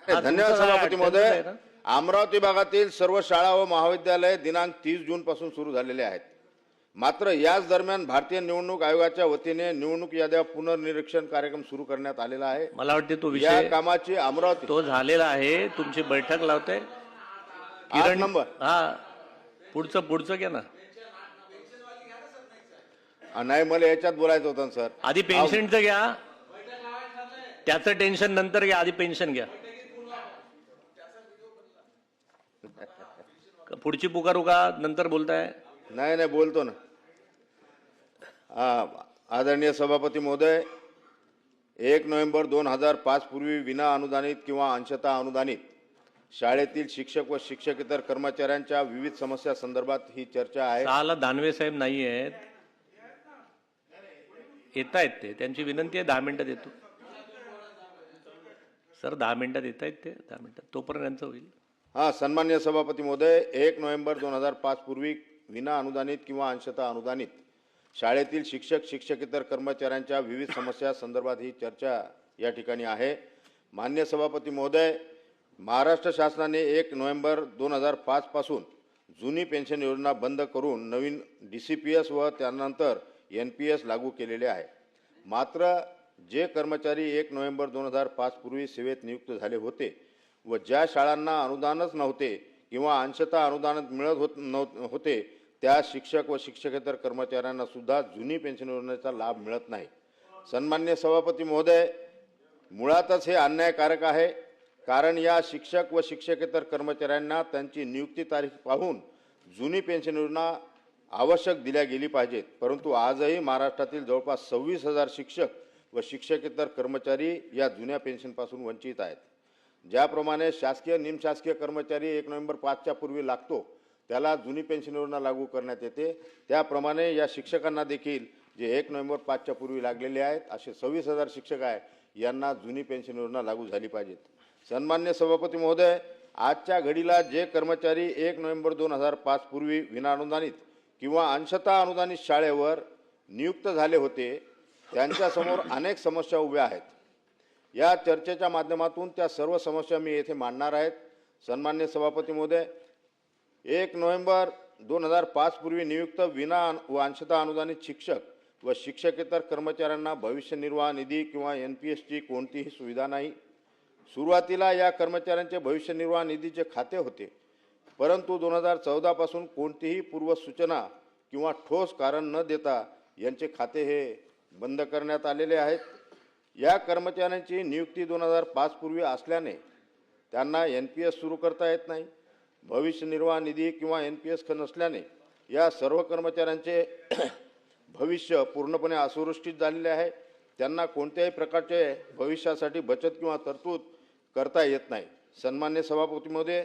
धन्यवाद सभापती महोदय. अमरावती भागातील सर्व शाळा व महाविद्यालय दिनांक 30 जून पासून सुरू झालेले आहेत. मात्र याच दरम्यान भारतीय निवडणूक आयोगाच्या वतीने निवडणूक याद्या पुनर्निरीक्षण कार्यक्रम सुरू करण्यात आलेला आहे. मला वाटते तो या विषय कामाची अमरावती तो झालेला आहे. तुमची बैठक लावते 8 नंबर. पुढचं घ्या ना. नाही, मला याच्यात बोलायचं होतं सर. आधी पेन्शनचं घ्या, त्याचं टेन्शन नंतर घ्या. आधी पेन्शन घ्या. पुढची पुकारू का नंतर बोलताय? नाही बोलतो ना. आदरणीय सभापती महोदय, 1 नोव्हेंबर 2005 पूर्वी विना अनुदानित किंवा अंशतः अनुदानित शाळेतील शिक्षक व शिक्षकेतर कर्मचाऱ्यांच्या विविध समस्या संदर्भात ही चर्चा आहे. साला दानवे साहेब नाही आहेत, येत आहेत ते. त्यांची विनंती आहे 10 मिनिटात येतो सर. 10 मिनिटात येत आहेत ते. 10 मिनिटात तोपर्यंत यांचं होईल. सन्मान्य सभापती महोदय, 1 नोव्हेंबर 2005 पूर्वी विना अनुदानित किंवा अंशतः अनुदानित शाळेतील शिक्षक शिक्षकेतर कर्मचाऱ्यांच्या विविध समस्या संदर्भात ही चर्चा या ठिकाणी आहे. मान्य सभापती महोदय, महाराष्ट्र शासनाने 1 नोव्हेंबर 2005 पासून जुनी पेन्शन योजना बंद करून नवीन DCPS व त्यानंतर NPS लागू केलेले आहे. मात्र जे कर्मचारी 1 नोव्हेंबर 2005 पूर्वी सेवेत नियुक्त झाले होते व ज्या शाळांना अनुदानच नव्हते किंवा अंशतः अनुदान मिळत होते त्या शिक्षक व शिक्षकेतर कर्मचाऱ्यांना सुद्धा जुनी पेन्शन योजनेचा लाभ मिळत नाही. सन्मान्य सभापती महोदय, मुळातच हे अन्यायकारक आहे. कारण या शिक्षक व शिक्षकेतर कर्मचाऱ्यांना त्यांची नियुक्ती तारीख पाहून जुनी पेन्शन योजना आवश्यक दिल्या गेली पाहिजेत. परंतु आजही महाराष्ट्रातील जवळपास 26,000 शिक्षक व शिक्षकेतर कर्मचारी या जुन्या पेन्शनपासून वंचित आहेत. ज्याप्रमाणे शासकीय निमशासकीय कर्मचारी 1 नोव्हेंबर 5च्या पूर्वी लागतो त्याला जुनी पेन्शन योजना लागू करण्यात येते, त्याप्रमाणे या शिक्षकांना देखील जे 1 नोव्हेंबर 5च्या पूर्वी लागलेले आहेत असे 26,000 शिक्षक आहेत, यांना जुनी पेन्शन योजना लागू झाली पाहिजेत. सन्मान्य सभापती महोदय, आजच्या घडीला जे कर्मचारी 1 नोव्हेंबर 2005 पूर्वी विनाअनुदानित किंवा अंशतः अनुदानित शाळेवर नियुक्त झाले होते त्यांच्यासमोर अनेक समस्या उभ्या आहेत. या चर्चेच्या माध्यमातून त्या सर्व समस्या मी येथे मांडणार आहेत. सन्मान्य सभापती महोदय, 1 नोव्हेंबर 2005 पूर्वी नियुक्त विना व अंशतः अनुदानित शिक्षक व शिक्षकेतर कर्मचाऱ्यांना भविष्य निर्वाह निधी किंवा NPSची कोणतीही सुविधा नाही. सुरुवातीला या कर्मचाऱ्यांचे भविष्य निर्वाह निधीचे खाते होते, परंतु 2014 पासून कोणतीही पूर्वसूचना किंवा ठोस कारण न देता यांचे खाते हे बंद करण्यात आलेले आहेत. या कर्मचाऱ्यांची नियुक्ती 2005 पूर्वी असल्याने त्यांना NPS सुरू करता येत नाही. भविष्य निर्वाह निधी किंवा NPS नसल्याने या सर्व कर्मचाऱ्यांचे भविष्य पूर्णपणे असुरक्षित झालेले आहे. त्यांना कोणत्याही प्रकारचे भविष्यासाठी बचत किंवा तरतूद करता येत नाही. सन्मान्य सभापती महोदय,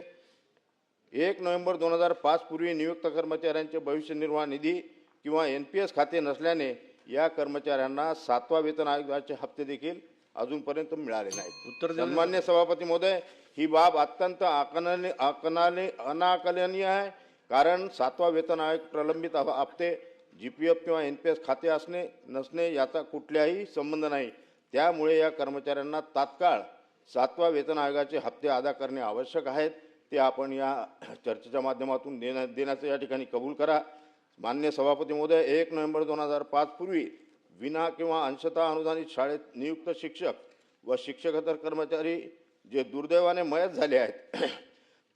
1 नोव्हेंबर 2005 पूर्वी नियुक्त कर्मचाऱ्यांचे भविष्य निर्वाह निधी किंवा NPS खाते नसल्याने या कर्मचाऱ्यांना 7वा वेतन आयोगाचे हप्ते देखील अजूनपर्यंत मिळाले नाहीत. सन्मान्य सभापती महोदय, ही बाब अत्यंत अनाकलनीय आहे. कारण 7वा वेतन आयोग प्रलंबित हप्ते GPF किंवा NPS खाते असणे नसणे याचा कुठलाही संबंध नाही. त्यामुळे या कर्मचाऱ्यांना तात्काळ 7वा वेतन आयोगाचे हप्ते अदा करणे आवश्यक आहेत. ते आपण या चर्चेच्या माध्यमातून देण्याचं या ठिकाणी कबूल करा. मान्य सभापती महोदय, 1 नोव्हेंबर 2005 पूर्वी विना किंवा अंशतः अनुदानित शाळेत नियुक्त शिक्षक व शिक्षकेतर कर्मचारी जे दुर्दैवाने मयत झाले आहेत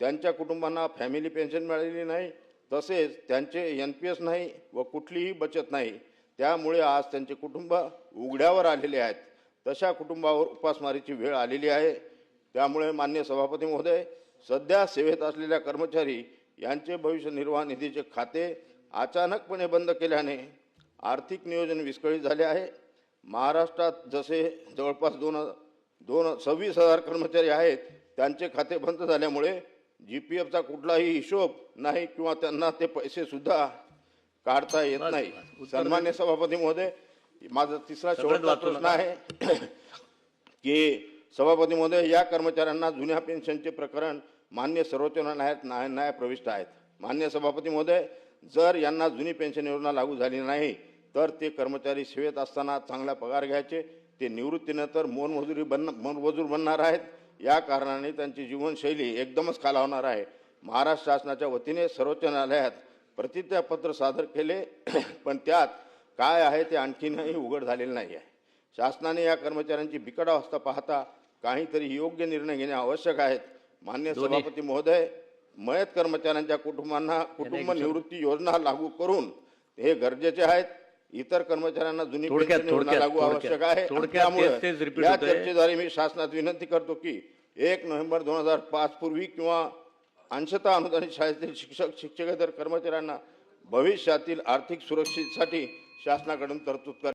त्यांच्या कुटुंबांना फॅमिली पेन्शन मिळालेली नाही, तसेच त्यांचे NPS नाही व कुठलीही बचत नाही. त्यामुळे आज त्यांचे कुटुंब उघड्यावर आलेले आहेत. तशा कुटुंबावर उपासमारीची वेळ आलेली आहे. त्यामुळे मान्य सभापती महोदय, सध्या सेवेत असलेल्या कर्मचारी यांचे भविष्य निर्वाह निधीचे खाते अचानकपणे बंद केल्याने आर्थिक नियोजन विस्कळीत झाले आहे. महाराष्ट्रात जसे जवळपास 26,000 कर्मचारी आहेत त्यांचे खाते बंद झाल्यामुळे GPFचा कुठलाही हिशोब नाही किंवा त्यांना ते पैसे सुद्धा काढता येत नाही. सन्मान्य सभापती महोदय, माझा तिसरा शेवटचा प्रश्न आहे की सभापती महोदय, या कर्मचाऱ्यांना जुन्या पेन्शनचे प्रकरण मान्य सर्वोच्च न्यायालयात प्रविष्ट आहेत. मान्य सभापती महोदय, जर यांना जुनी पेन्शन योजना लागू झाली नाही तर ते कर्मचारी सेवेत असताना चांगला पगार घ्यायचे, ते निवृत्तीनंतर मोलमजूर बनणार आहेत या कारणाने त्यांची जीवनशैली एकदमच खालावणार आहे. महाराष्ट्र शासनाच्या वतीने सर्वोच्च न्यायालयात प्रतिज्ञापत्र सादर केले पण त्यात काय आहे ते आणखीनही उघड झालेलं नाही आहे. शासनाने या कर्मचाऱ्यांची बिकट अवस्था पाहता काहीतरी योग्य निर्णय घेणे आवश्यक आहेत. मान्य सभापती महोदय, मयत कर्मचाऱ्यांच्या कुटुंबांना कुटुंब निवृत्ती योजना लागू करून हे गरजेचे आहेत. इतर कर्मचाऱ्यांना जुनी पेन्शन योजना लागू आवश्यक आहे. त्यामुळे या चर्चेद्वारे मी शासनात विनंती करतो की 1 नोव्हेंबर 2005 पूर्वी किंवा अंशतः अनुदानित शाळेतील शिक्षक शिक्षकेतर कर्मचाऱ्यांना भविष्यातील आर्थिक सुरक्षेसाठी शासनाकडून तरतूद